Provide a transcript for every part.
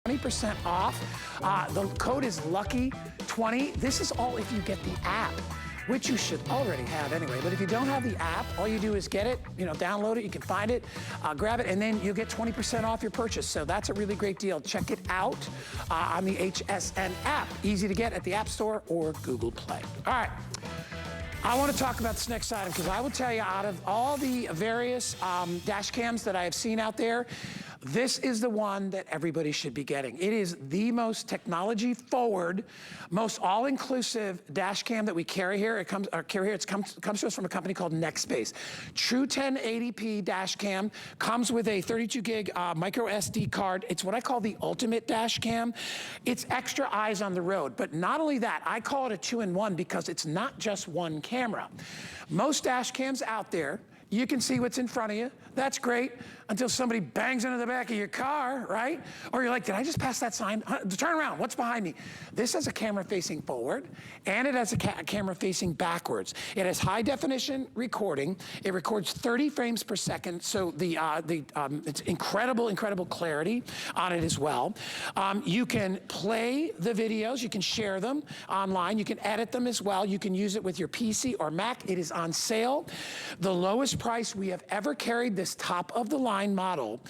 20% off. The code is LUCKY20. This is all if you get the app, which you should already have anyway. But if you don't have the app, all you do is get it, download it, you can find it, grab it, and then you'll get 20% off your purchase. So that's a really great deal. Check it out on the HSN app. Easy to get at the App Store or Google Play. All right. I want to talk about this next item because I will tell you, out of all the various dash cams that I have seen out there, this is the one that everybody should be getting. It is the most technology-forward, most all-inclusive dash cam that we carry here. It comes to us from a company called Nextbase. True 1080p dash cam, comes with a 32 gig MicroSD card. It's what I call the ultimate dash cam. It's extra eyes on the road, but not only that, I call it a 2-in-1 because it's not just one camera. Most dash cams out there, you can see what's in front of you. That's great until somebody bangs into the back of your car, right? Or you're like, did I just pass that sign? Turn around, what's behind me? This has a camera facing forward, and it has a camera facing backwards. It has high definition recording. It records 30 frames per second, so it's incredible clarity on it as well. You can play the videos, you can share them online, you can edit them as well. You can use it with your PC or Mac. It is on sale. The lowest price we have ever carried this top of the line model.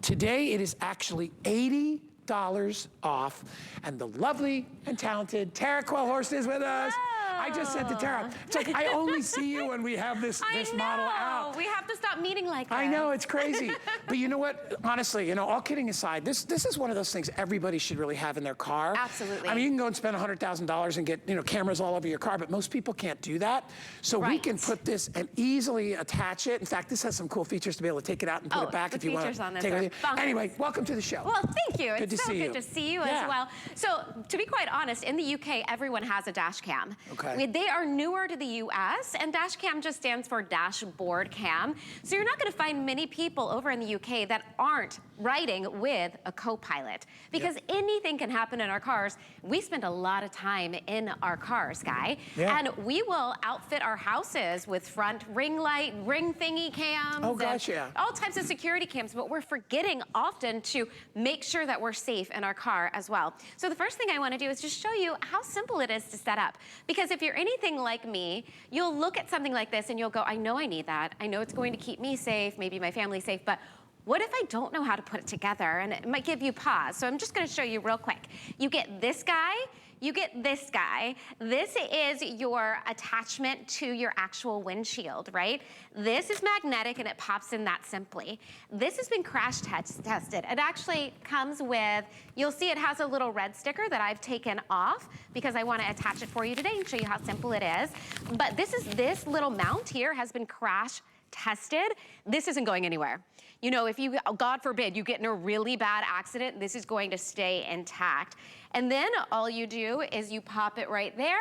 Today it is actually $80 off, and the lovely and talented Tara Quellhorst is with us. I just said to Tara, it's like I only see you when we have this model out. We have to stop meeting like that. I know, it's crazy. But you know what? Honestly, all kidding aside, this is one of those things everybody should really have in their car. Absolutely. I mean, you can go and spend $100,000 and get cameras all over your car, but most people can't do that. So we can put this and easily attach it. In fact, this has some cool features to be able to take it out and put it back if you want to take it with you. Anyway, welcome to the show. Well, thank you. Good to see you. Good to see you as well. So, to be quite honest, in the UK, everyone has a dash cam. Okay. They are newer to the US, and dash cam just stands for dashboard cam. So you're not going to find many people over in the UK that aren't riding with a co-pilot, because anything can happen in our cars. We spend a lot of time in our cars, Guy, and we will outfit our houses with front ring light, ring thingy cams, all types of security cams, but we're forgetting often to make sure that we're safe in our car as well. So the first thing I want to do is just show you how simple it is to set up, because if you're anything like me, you'll look at something like this and you'll go, I know I need that. I know it's going to keep me safe, maybe my family safe, but what if I don't know how to put it together? And it might give you pause. So I'm just gonna show you real quick. You get this guy, you get this guy. This is your attachment to your actual windshield, right? This is magnetic and it pops in that simply. This has been crash tested. It actually comes with, you'll see it has a little red sticker that I've taken off because I wanna attach it for you today and show you how simple it is. But this little mount here has been crash tested. This isn't going anywhere. If you, God forbid, you get in a really bad accident, this is going to stay intact. And then all you do is you pop it right there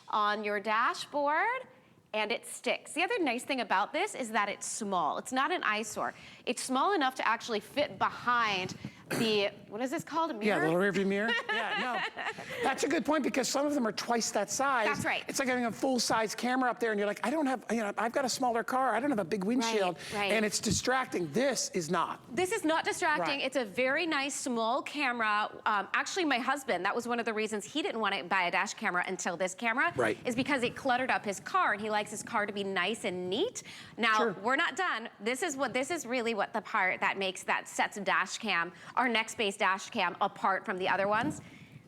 on your dashboard and it sticks. The other nice thing about this is that it's small. It's not an eyesore. It's small enough to actually fit behind the, what is this called, a mirror? Yeah, the little rearview mirror. No, that's a good point because some of them are twice that size. That's right. It's like having a full-size camera up there and you're like, I don't have, I've got a smaller car. I don't have a big windshield. And it's distracting. This is not. This is not distracting. It's a very nice small camera. Actually, my husband, that was one of the reasons he didn't want to buy a dash camera until this camera. Is because it cluttered up his car and he likes his car to be nice and neat. Now, we're not done. This is really what the part that sets dash cam, our Nextbase dash cam, apart from the other ones.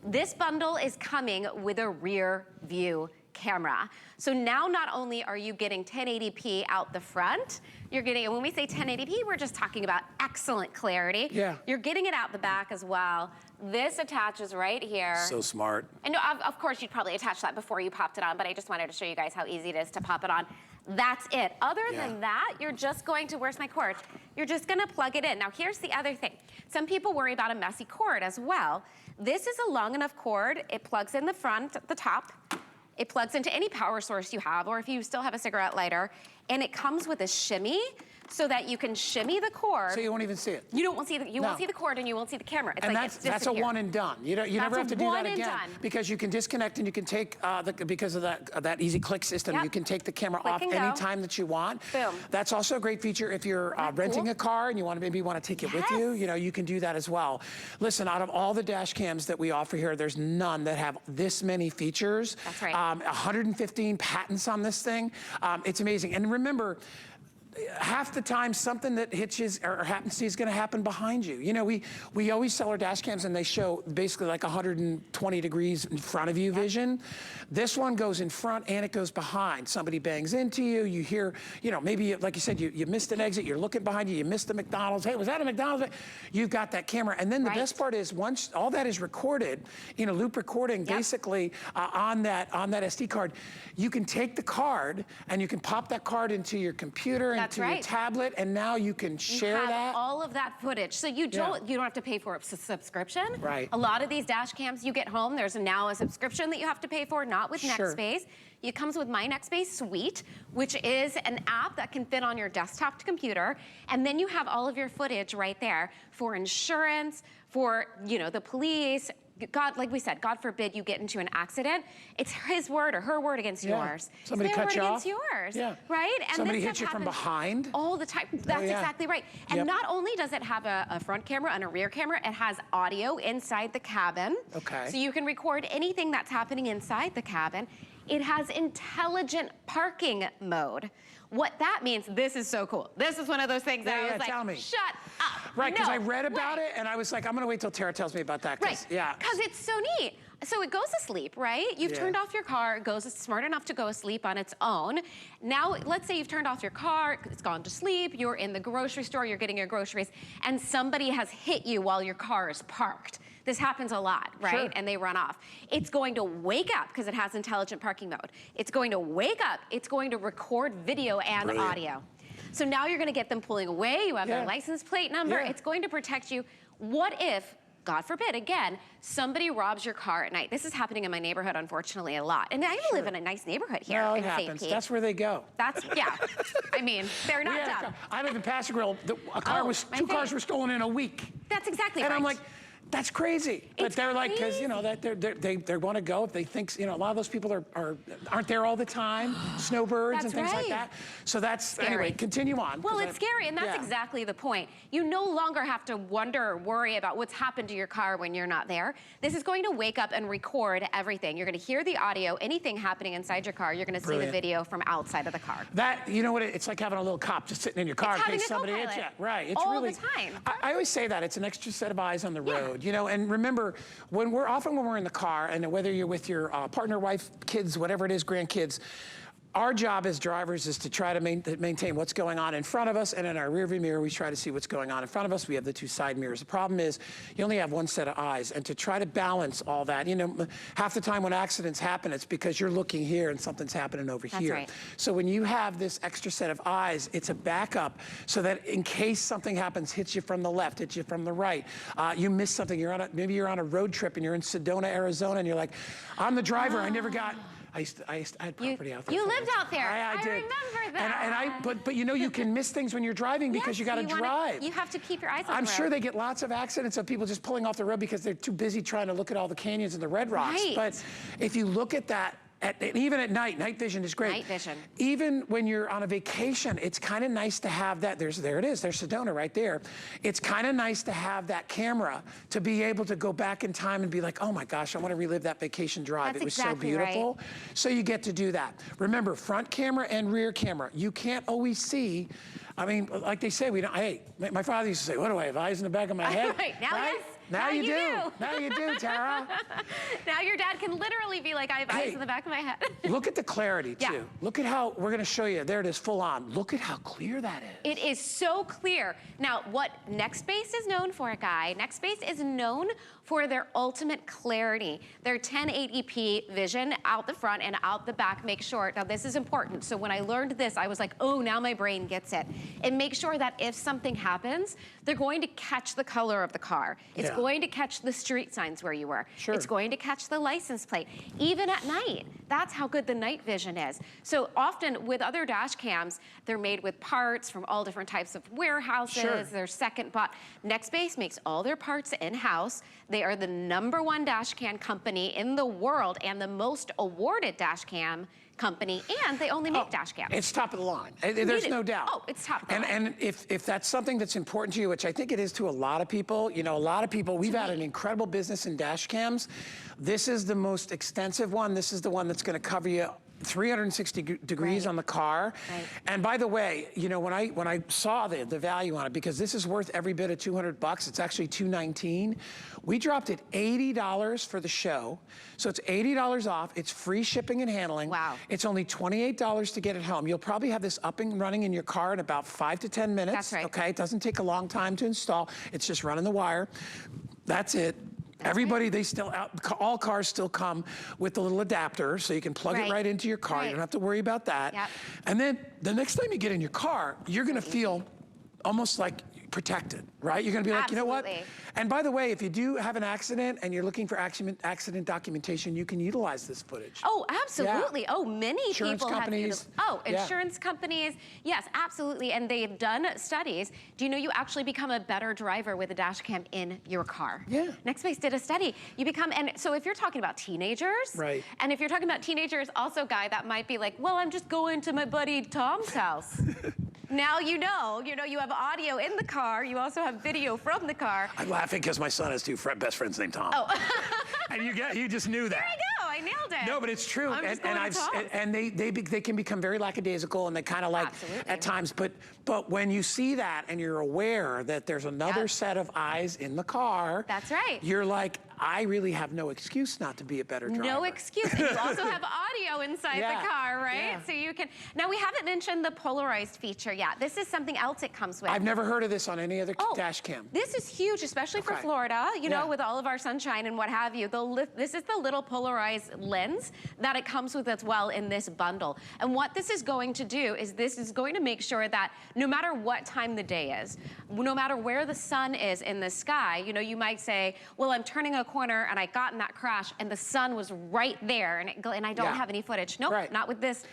This bundle is coming with a rear view camera. So now not only are you getting 1080p out the front, you're getting, when we say 1080p, we're just talking about excellent clarity. You're getting it out the back as well. This attaches right here. So smart. And of course, you'd probably attach that before you popped it on, but I just wanted to show you guys how easy it is to pop it on. That's it. Other than that, you're just going to, where's my cord? You're just gonna plug it in. Now here's the other thing. Some people worry about a messy cord as well. This is a long enough cord. It plugs in the front, the top. It plugs into any power source you have, or if you still have a cigarette lighter, and it comes with a shimmy. so that you can shimmy the cord. So you won't even see it. You won't see the, won't see the cord and you won't see the camera. It's and like that's a one and done. You never have to do that again done. because you can disconnect and you can take because of that easy click system. You can take the camera off anytime that you want. Boom. That's also a great feature if you're renting a car and you want to maybe take it with you. You can do that as well. Listen, out of all the dash cams that we offer here, there's none that have this many features. That's right. 115 patents on this thing. It's amazing. And remember, half the time something that hitches or happens to you is going to happen behind you. We always sell our dash cams and they show basically like 120 degrees in front of you vision. This one goes in front and it goes behind. Somebody bangs into you, you hear, maybe like you said, you missed an exit, you're looking behind you, you missed the McDonald's. Hey, was that a McDonald's? You've got that camera. And then the best part is once all that is recorded, loop recording basically on that SD card, you can take the card and you can pop that card into your computer and to your tablet, and now you can share that. All of that footage, so you don't have to pay for a subscription. Right. A lot of these dash cams you get home, there's now a subscription that you have to pay for, not with Nextbase. It comes with My Nextbase Suite, which is an app that can fit on your desktop computer, and then you have all of your footage right there for insurance, for the police. God, like we said, God forbid you get into an accident. It's his word or her word against yours. Somebody it's their cut word you against off. yours. Right? And somebody hits you from behind. All the time. That's exactly right. And not only does it have a front camera and a rear camera, it has audio inside the cabin. Okay. So you can record anything that's happening inside the cabin. It has intelligent parking mode. What that means, this is so cool. This is one of those things that I was like, tell me. Shut up. Right, because I read about it and I was like, I'm gonna wait till Tara tells me about that. Right, because it's so neat. So it goes to sleep, right? You've turned off your car, it goes smart enough to go to sleep on its own. Now, let's say you've turned off your car, it's gone to sleep, you're in the grocery store, you're getting your groceries, and somebody has hit you while your car is parked. This happens a lot, right? And they run off. It's going to wake up because it has intelligent parking mode. It's going to wake up, it's going to record video and audio. So now you're gonna get them pulling away, you have their license plate number, it's going to protect you. What if, God forbid, again, somebody robs your car at night? This is happening in my neighborhood, unfortunately, a lot. And I live in a nice neighborhood here in St. Pete. That's where they go. That's, I mean, they're not dumb. I live in Pasadena. Two cars were stolen in a week. That's exactly right. And I'm like, that's crazy. But they're like, because they want to go. If they think, a lot of those people aren't there all the time, snowbirds and things like that. So that's scary. Anyway. Continue on. Well, it's scary, and that's exactly the point. You no longer have to wonder or worry about what's happened to your car when you're not there. This is going to wake up and record everything. You're going to hear the audio, anything happening inside your car. You're going to see the video from outside of the car. That, you know what? It's like having a little cop just sitting in your car in case somebody hits you. Right. It's all really, the time. I always say that it's an extra set of eyes on the road. And remember, when we're in the car, and whether you're with your partner, wife, kids, whatever it is, grandkids, our job as drivers is to try to maintain what's going on in front of us, and in our rearview mirror, we try to see what's going on in front of us. We have the two side mirrors. The problem is you only have one set of eyes, and to try to balance all that, half the time when accidents happen, it's because you're looking here and something's happening over here. Right. So when you have this extra set of eyes, it's a backup so that in case something happens, hits you from the left, hits you from the right, you miss something, maybe you're on a road trip and you're in Sedona, Arizona, and you're like, I'm the driver, I never got... I had property out there. You lived out there. I did. remember that. But you can miss things when you're driving because you got to drive. You have to keep your eyes on the road. I'm sure they get lots of accidents of people just pulling off the road because they're too busy trying to look at all the canyons and the red rocks. Right. But if you look at that, even at night vision is great. Night vision. Even when you're on a vacation, it's kind of nice to have that. There it is. There's Sedona right there. It's kind of nice to have that camera to be able to go back in time and be like, oh my gosh, I want to relive that vacation drive. It was so beautiful. Right. So you get to do that. Remember, front camera and rear camera. You can't always see. I mean, like they say, my father used to say, what do I have, eyes in the back of my head? Right. Now, right? yes. Now you do. Now you do, Tara. Now your dad can literally be like, I have eyes in the back of my head. Look at the clarity, too. Yeah. Look at how, we're going to show you. There it is, full on. Look at how clear that is. It is so clear. Now, what Nextbase is known for, Guy, Nextbase is known for their ultimate clarity. Their 1080p vision out the front and out the back makes sure, now this is important. So when I learned this, I was like, oh, now my brain gets it. It makes sure that if something happens, they're going to catch the color of the car. It's going to catch the street signs where you were. Sure. It's going to catch the license plate. Even at night, That's how good the night vision is. So often with other dash cams, they're made with parts from all different types of warehouses. Sure. They're second bought. Nextbase makes all their parts in-house. They are the #1 dash cam company in the world and the most awarded dash cam company, and they only make dash cams. It's top of the line. There's no doubt. Oh, it's top of the line. And if that's something that's important to you, which I think it is to a lot of people, you know, a lot of people, we've had an incredible business in dash cams. This is the most extensive one. This is the one that's going to cover you 360 degrees on the car. Right. And by the way, you know, when I saw the value on it, because this is worth every bit of $200, it's actually $219. We dropped it $80 for the show. So it's $80 off. It's free shipping and handling. Wow. It's only $28 to get it home. You'll probably have this up and running in your car in about 5 to 10 minutes. That's right. Okay, it doesn't take a long time to install. It's just running the wire. That's it. Everybody, they still, all cars still come with the little adapter, so you can plug it right into your car. You don't have to worry about that. Yep. And then the next time you get in your car, you're gonna feel almost like protected, right? You're gonna be like, you know what? And by the way, if you do have an accident and you're looking for accident documentation, you can utilize this footage. Oh, absolutely. Yeah. Oh, many insurance people companies. Insurance companies. Yes, absolutely. And they've done studies. Do you know you actually become a better driver with a dash cam in your car? Yeah. Nextbase did a study. You become, and so if you're talking about teenagers, right. And if you're talking about teenagers, also, Guy, that might be like, well, I'm just going to my buddy Tom's house. Now you know, you have audio in the car. You also have video from the car. I'm laughing because my son has two best friends named Tom. Oh. And you just knew that. There you go. I nailed it. No, but it's true. And they can become very lackadaisical, and they kind of like at times. But when you see that and you're aware that there's another set of eyes in the car, that's right. You're like, I really have no excuse not to be a better driver. No excuse. And you also have audio inside the car, right? Yeah. So you can. Now we haven't mentioned the polarized feature yet. This is something else it comes with. I've never heard of this on any other dash cam. This is huge, especially for Florida. You know, with all of our sunshine and what have you. This is the little polarized lens that it comes with as well in this bundle. And what this is going to do is this is going to make sure that no matter what time the day is, no matter where the sun is in the sky, you know, you might say, well, I'm turning a corner and I got in that crash and the sun was right there and I don't have any footage. Nope, not with this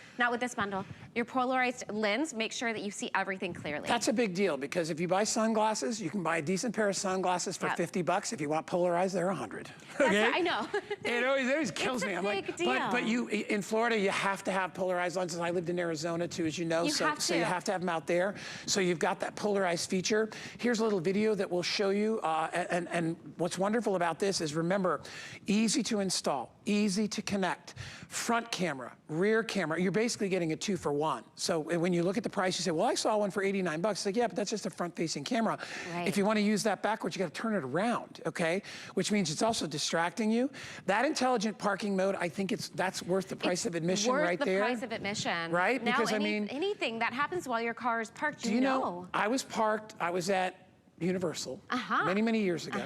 bundle. Your polarized lens makes sure that you see everything clearly. That's a big deal, because if you buy sunglasses, you can buy a decent pair of sunglasses for $50. If you want polarized, they're $100. Okay? I know. It always kills me. I'm like, but you in Florida, you have to have polarized lenses. I lived in Arizona too, as you know, so you have to have them out there. So you've got that polarized feature. Here's a little video that will show you. And what's wonderful about this is, remember, easy to install, easy to connect, front camera, rear camera. You're basically getting a 2-for-1. So when you look at the price, you say, well, I saw one for $89. It's like, yeah, but that's just a front-facing camera. Right. If you want to use that backwards, you got to turn it around, okay? Which means it's also distracting you. That intelligent parking mode, I think that's worth the price of admission right there. Worth the price of admission. Right? Now, because I mean, anything that happens while your car is parked, do you know? I was parked. I was at Universal many years ago.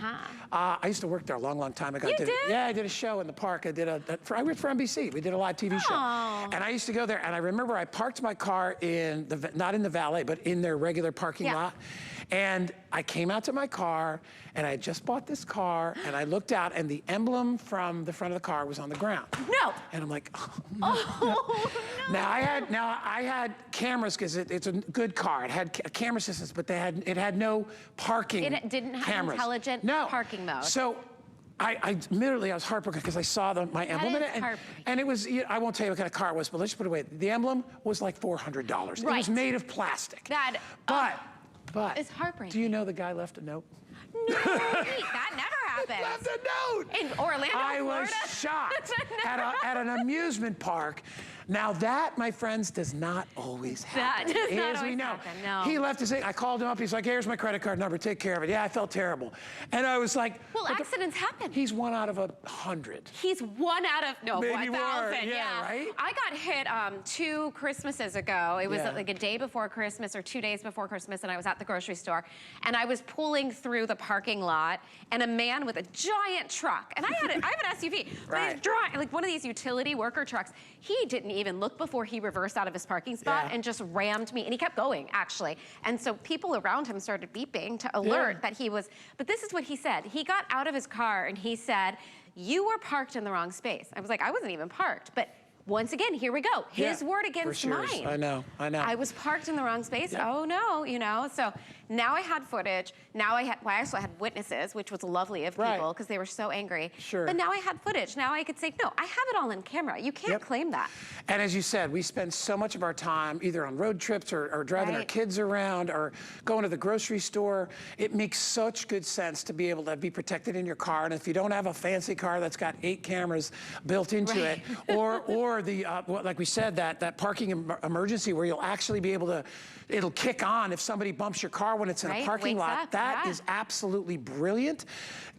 I used to work there a long time ago. You did? Yeah, I did a show in the park. I worked for NBC. We did a live TV show. And I used to go there, and I remember I parked my car in not in the valet, but in their regular parking lot. And I came out to my car, and I had just bought this car, and I looked out, and the emblem from the front of the car was on the ground. No. And I'm like, oh, no. Oh, no. Now I had cameras, because it's a good car. It had camera systems, but it had no parking cameras. It didn't have intelligent parking mode. So I literally, I was heartbroken because I saw my emblem in it, and it was, I won't tell you what kind of car it was, but let's just put it away. The emblem was like $400. Right. It was made of plastic. But it's heartbreaking. Do you know the guy left a note? No, that never happens. Left a note. In Orlando, I Florida? was shocked at an amusement park. Now that, my friends, does not always happen. That does not always happen, no. He left his thing. I called him up. He's like, here's my credit card number. Take care of it. Yeah, I felt terrible. And I was like, well, accidents happen. He's 1 out of 100. He's 1 out of, no, maybe 1,000. Yeah, right? I got hit 2 Christmases ago. It was like a day before Christmas or 2 days before Christmas, and I was at the grocery store, and I was pulling through the parking lot, and a man with a giant truck, and I have an SUV, but he's drawing, like one of these utility worker trucks. He didn't even look before he reversed out of his parking spot and just rammed me, and he kept going, actually. And so people around him started beeping to alert that he was, but this is what he said. He got out of his car and he said, you were parked in the wrong space. I was like, I wasn't even parked, but once again, here we go. His Yeah, word against for sure. mine. I know. I was parked in the wrong space. Yeah. Oh no, you know. So now I had footage. Now I also had witnesses, which was lovely of people because they were so angry. Sure. But now I had footage. Now I could say, no, I have it all on camera. You can't claim that. And as you said, we spend so much of our time either on road trips or driving our kids around or going to the grocery store. It makes such good sense to be able to be protected in your car. And if you don't have a fancy car that's got 8 cameras built into it, or the like we said, that parking emergency where you'll actually be able to, it'll kick on if somebody bumps your car when it's in a parking lot. That is absolutely brilliant.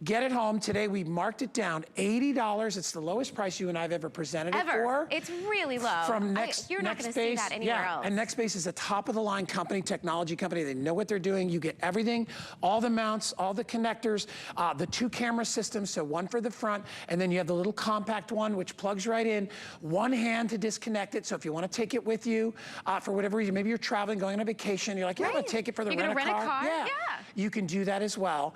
Get it home. Today we marked it down $80. It's the lowest price you and I have ever presented it for. It's really low. From You're not going to see that anywhere else. And Nextbase is a top-of-the-line company, technology company. They know what they're doing. You get everything, all the mounts, all the connectors, the 2 camera systems, so one for the front, and then you have the little compact one, which plugs right in. One hand to disconnect it, so if you want to take it with you for whatever reason, maybe you're traveling, going on a vacation, you're like, yeah, I'm going to take it for the rent-a-car. Rent a car? Yeah. You can do that as well.